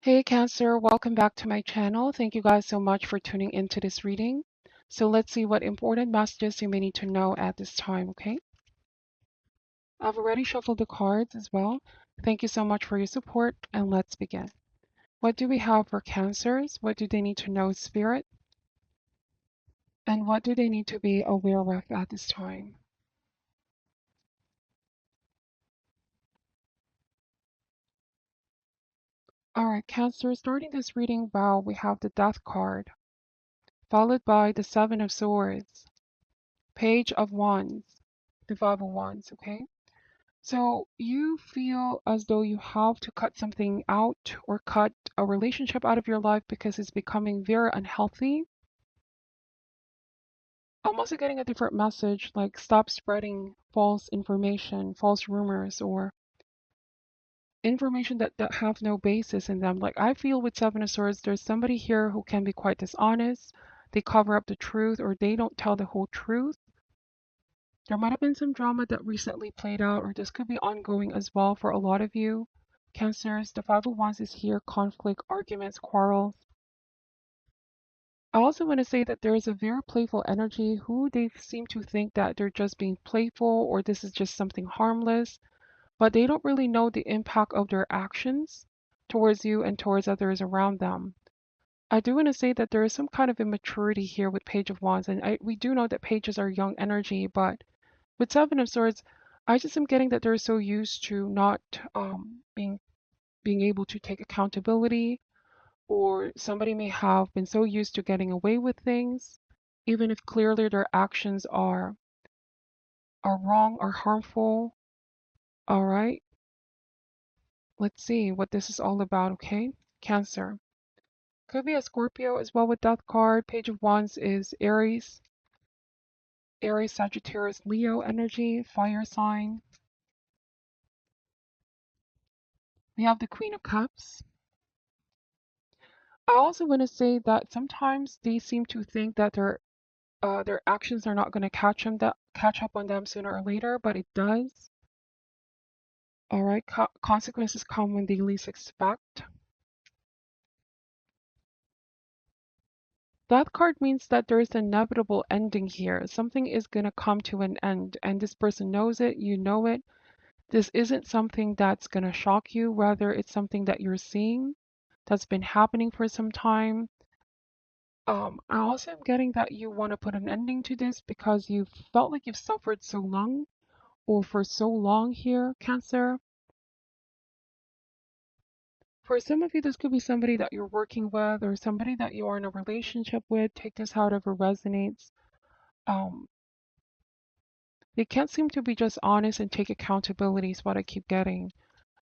Hey Cancer, welcome back to my channel. Thank you guys so much for tuning into this reading. So let's see what important messages you may need to know at this time, okay? I've already shuffled the cards as well. Thank you so much for your support and let's begin. What do we have for Cancers? What do they need to know, Spirit? And what do they need to be aware of at this time? All right, Cancer, starting this reading, wow, we have the Death card, followed by the Seven of Swords, Page of Wands, the Five of Wands, okay? So you feel as though you have to cut something out or cut a relationship out of your life because it's becoming very unhealthy. I'm also getting a different message like stop spreading false information, false rumors, or information that have no basis in them. Like I feel with Seven of Swords, there's somebody here who can be quite dishonest. They cover up the truth or they don't tell the whole truth. There might have been some drama that recently played out, or this could be ongoing as well for a lot of you. Cancers, the Five of Wands is here, conflict, arguments, quarrels. I also want to say that there is a very playful energy who they seem to think that they're just being playful or this is just something harmless, but they don't really know the impact of their actions towards you and towards others around them. I do want to say that there is some kind of immaturity here with Page of Wands, and we do know that pages are young energy, but with Seven of Swords, I just am getting that they're so used to not being able to take accountability, or somebody may have been so used to getting away with things, even if clearly their actions are wrong or harmful. All right, let's see what this is all about, okay? Cancer. Could be a Scorpio as well with Death card. Page of Wands is Aries. Aries, Sagittarius, Leo energy, fire sign. We have the Queen of Cups. I also want to say that sometimes they seem to think that their actions are not going to catch up on them sooner or later, but it does. All right, consequences come when they least expect. That card means that there is an inevitable ending here. Something is going to come to an end, and this person knows it, you know it. This isn't something that's going to shock you, rather, it's something that you're seeing that's been happening for some time. I also am getting that you want to put an ending to this because you felt like you've suffered so long or for so long here, Cancer. For some of you, this could be somebody that you're working with or somebody that you are in a relationship with. Take this however resonates. Um, they can't seem to be just honest and take accountability is what I keep getting.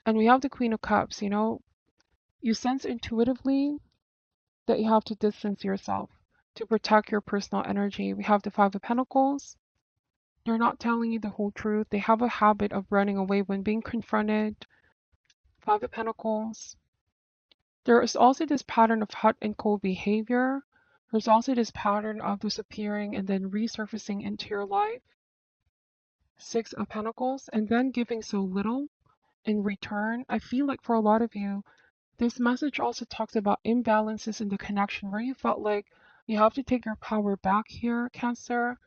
And we have the Queen of Cups, you sense intuitively that you have to distance yourself to protect your personal energy. We have the Five of Pentacles. They're not telling you the whole truth. They have a habit of running away when being confronted. Five of Pentacles. There is also this pattern of hot and cold behavior. There's also this pattern of disappearing and then resurfacing into your life. Six of Pentacles, and then giving so little in return. I feel like for a lot of you, this message also talks about imbalances in the connection where you felt like you have to take your power back here, Cancer,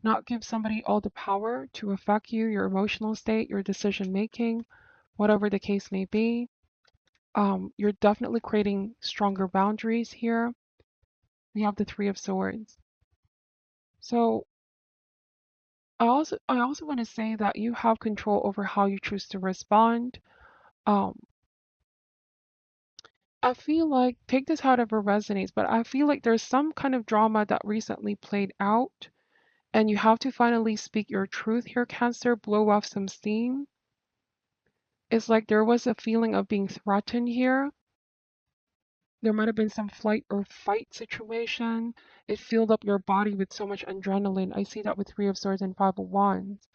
not give somebody all the power to affect you, your emotional state, your decision making, whatever the case may be. You're definitely creating stronger boundaries here. We have the Three of Swords. So I also want to say that you have control over how you choose to respond. Um, I feel like take this however resonates, but I feel like there's some kind of drama that recently played out, and you have to finally speak your truth here, Cancer, blow off some steam. It's like there was a feeling of being threatened here. There might have been some flight or fight situation. It filled up your body with so much adrenaline. I see that with Three of Swords and Five of Wands,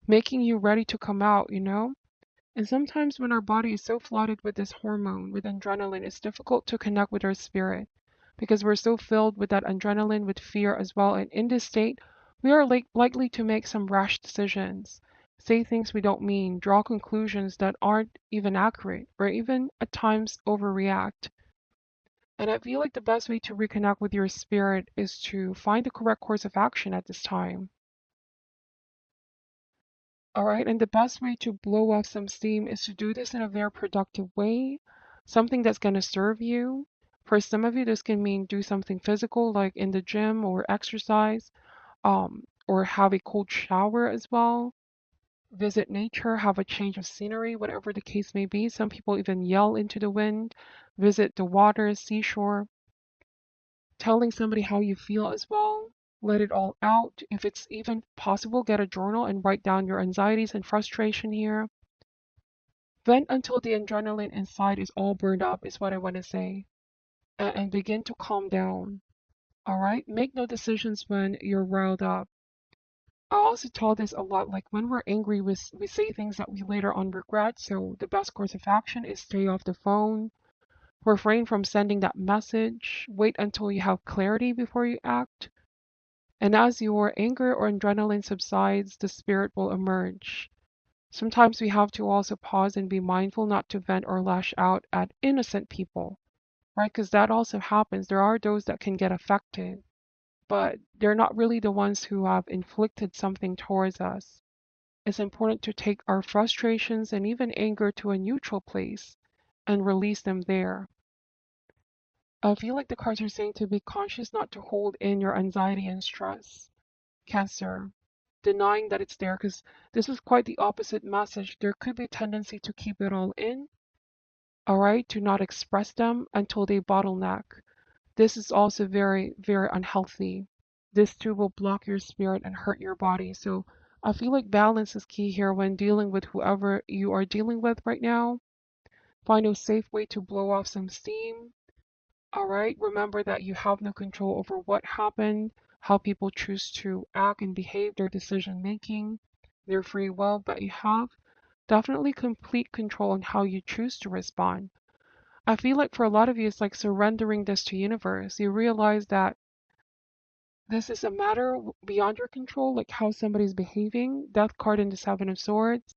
making you ready to come out. And sometimes when our body is so flooded with this hormone, with adrenaline, it's difficult to connect with our spirit because we're so filled with that adrenaline, with fear as well. And in this state, we are likely to make some rash decisions. say things we don't mean, draw conclusions that aren't even accurate, or even at times overreact. And I feel like the best way to reconnect with your spirit is to find the correct course of action at this time. All right, and the best way to blow off some steam is to do this in a very productive way, something that's going to serve you. For some of you, this can mean do something physical, like in the gym or exercise, or have a cold shower as well. Visit nature, have a change of scenery, whatever the case may be. Some people even yell into the wind, visit the water, seashore, telling somebody how you feel as well. Let it all out. If it's even possible, get a journal and write down your anxieties and frustration here. Vent until the adrenaline inside is all burned up, is what I want to say. And begin to calm down. All right? Make no decisions when you're riled up. I also taught this a lot. Like when we're angry, we say things that we later on regret. So the best course of action is stay off the phone, refrain from sending that message, wait until you have clarity before you act. And as your anger or adrenaline subsides, the spirit will emerge. Sometimes we have to also pause and be mindful not to vent or lash out at innocent people, right? Because that also happens. There are those that can get affected, but they're not really the ones who have inflicted something towards us. It's important to take our frustrations and even anger to a neutral place and release them there. I feel like the cards are saying to be conscious not to hold in your anxiety and stress. Cancer, denying that it's there, because this is quite the opposite message. There could be a tendency to keep it all in, all right, to not express them until they bottleneck. This is also very, very unhealthy. This too will block your spirit and hurt your body. So I feel like balance is key here when dealing with whoever you are dealing with right now. Find a safe way to blow off some steam. All right. Remember that you have no control over what happened, how people choose to act and behave, their decision making, their free will, but you have definitely complete control on how you choose to respond. I feel like for a lot of you, it's like surrendering this to universe. You realize that this is a matter beyond your control, like how somebody's behaving. Death card in the Seven of Swords.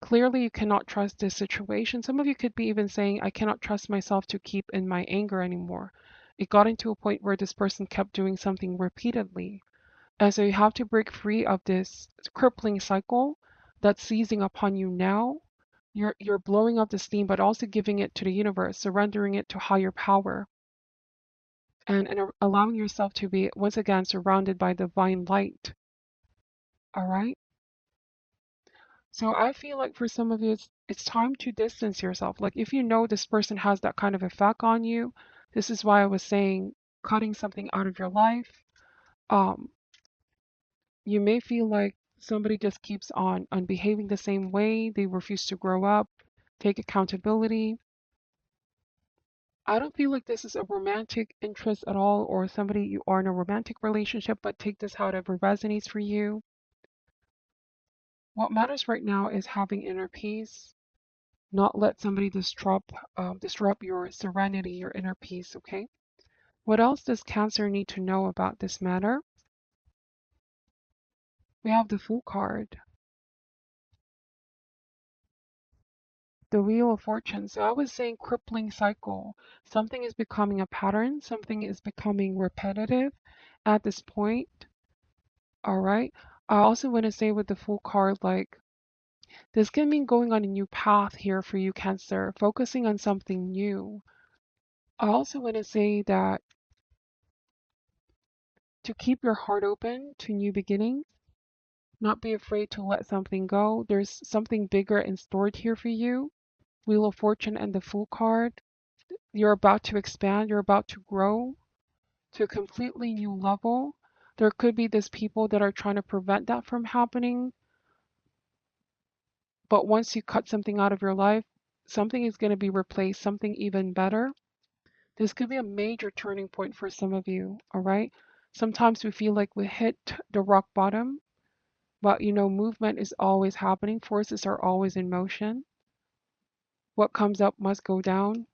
Clearly, you cannot trust this situation. Some of you could be even saying, I cannot trust myself to keep in my anger anymore. It got into a point where this person kept doing something repeatedly. And so you have to break free of this crippling cycle that's seizing upon you now. You're blowing up the steam, but also giving it to the universe, surrendering it to higher power, and allowing yourself to be once again surrounded by divine light. All right. So I feel like for some of you, it's time to distance yourself. Like if you know this person has that kind of effect on you, this is why I was saying cutting something out of your life. Um, you may feel like somebody just keeps on behaving the same way. They refuse to grow up, take accountability. I don't feel like this is a romantic interest at all, or somebody you are in a romantic relationship, but take this however resonates for you. What matters right now is having inner peace, not let somebody disrupt your serenity, your inner peace, okay? What else does Cancer need to know about this matter? We have the Fool card, the Wheel of Fortune. So I was saying crippling cycle. Something is becoming a pattern, something is becoming repetitive at this point, all right? I also want to say with the Fool card, like, this can mean going on a new path here for you, Cancer, focusing on something new. I also want to say that to keep your heart open to new beginnings, not be afraid to let something go. There's something bigger in store here for you. Wheel of Fortune and the Fool card. You're about to expand, you're about to grow to a completely new level. There could be these people that are trying to prevent that from happening, but once you cut something out of your life, something is going to be replaced, something even better. This could be a major turning point for some of you, all right? Sometimes we feel like we hit the rock bottom, but movement is always happening. Forces are always in motion. What comes up must go down.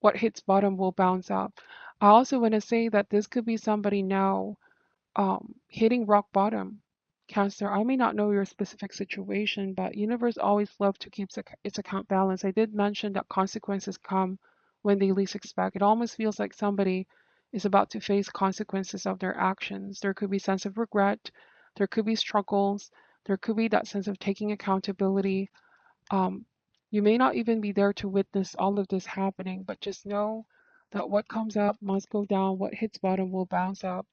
What hits bottom will bounce up. I also want to say that this could be somebody now hitting rock bottom. Cancer, I may not know your specific situation, but universe always loves to keep its account balanced. I did mention that consequences come when they least expect. It almost feels like somebody is about to face consequences of their actions. There could be sense of regret, there could be struggles, there could be that sense of taking accountability. Um, you may not even be there to witness all of this happening, but just know that what comes up must go down, what hits bottom will bounce up.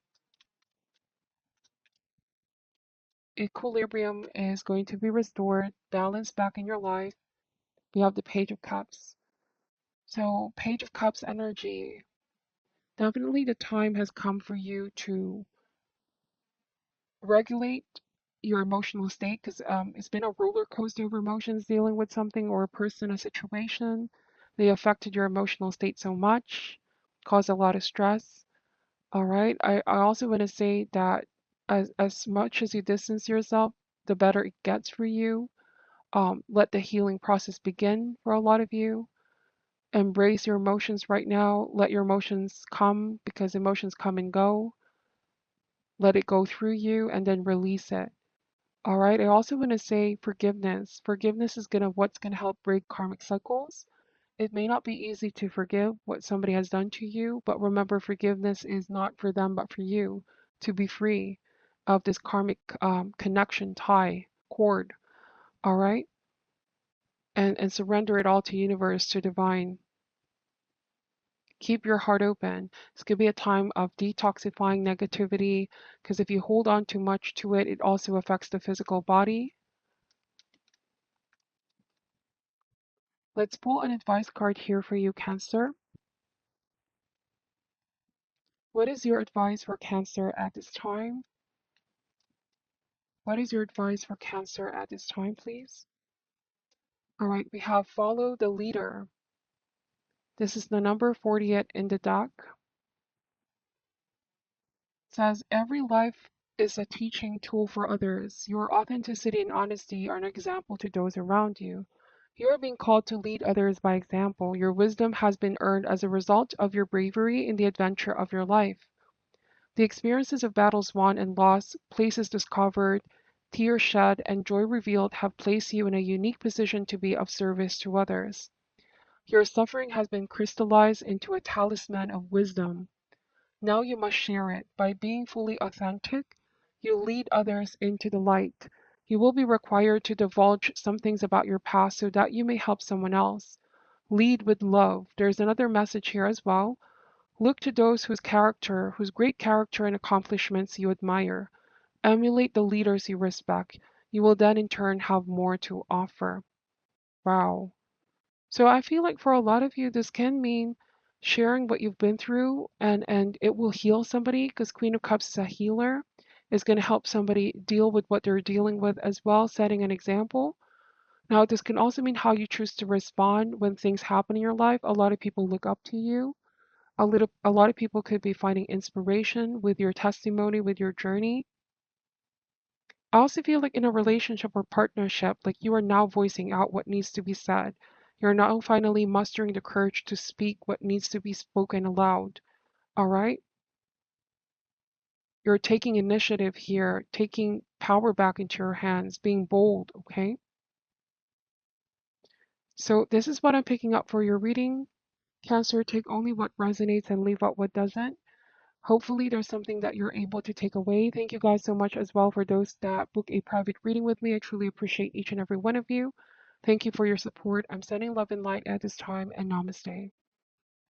Equilibrium is going to be restored, balance back in your life. We have the Page of Cups. So, Page of Cups energy. Definitely the time has come for you to regulate your emotional state because it's been a roller coaster of emotions dealing with something or a person, a situation. They affected your emotional state so much, caused a lot of stress. All right. I also want to say that as much as you distance yourself, the better it gets for you. Let the healing process begin for a lot of you. Embrace your emotions right now. Let your emotions come because emotions come and go. Let it go through you and then release it. All right. I also want to say forgiveness. Forgiveness is what's gonna help break karmic cycles. It may not be easy to forgive what somebody has done to you, but remember, forgiveness is not for them, but for you to be free of this karmic connection, tie, cord. All right. And surrender it all to universe, to divine. Keep your heart open. This could be a time of detoxifying negativity because if you hold on too much to it, it also affects the physical body. Let's pull an advice card here for you, Cancer. What is your advice for Cancer at this time? What is your advice for Cancer at this time, please? All right, we have follow the leader. This is the number 48 in the deck. It says every life is a teaching tool for others. Your authenticity and honesty are an example to those around you. You are being called to lead others by example. Your wisdom has been earned as a result of your bravery in the adventure of your life. The experiences of battles won and lost, places discovered, tears shed, and joy revealed have placed you in a unique position to be of service to others. Your suffering has been crystallized into a talisman of wisdom. Now you must share it. By being fully authentic, you lead others into the light. You will be required to divulge some things about your past so that you may help someone else. Lead with love. There's another message here as well. Look to those whose great character and accomplishments you admire. Emulate the leaders you respect. You will then in turn have more to offer. Wow. So I feel like for a lot of you, this can mean sharing what you've been through and it will heal somebody because Queen of Cups is a healer. Is going to help somebody deal with what they're dealing with as well, setting an example. Now, this can also mean how you choose to respond when things happen in your life. A lot of people look up to you. A lot of people could be finding inspiration with your testimony, with your journey. I also feel like in a relationship or partnership, like you are now voicing out what needs to be said. You're now finally mustering the courage to speak what needs to be spoken aloud. All right? You're taking initiative here, taking power back into your hands, being bold, okay? So this is what I'm picking up for your reading. Cancer, take only what resonates and leave out what doesn't. Hopefully, there's something that you're able to take away. Thank you guys so much as well for those that book a private reading with me. I truly appreciate each and every one of you. Thank you for your support. I'm sending love and light at this time, and namaste.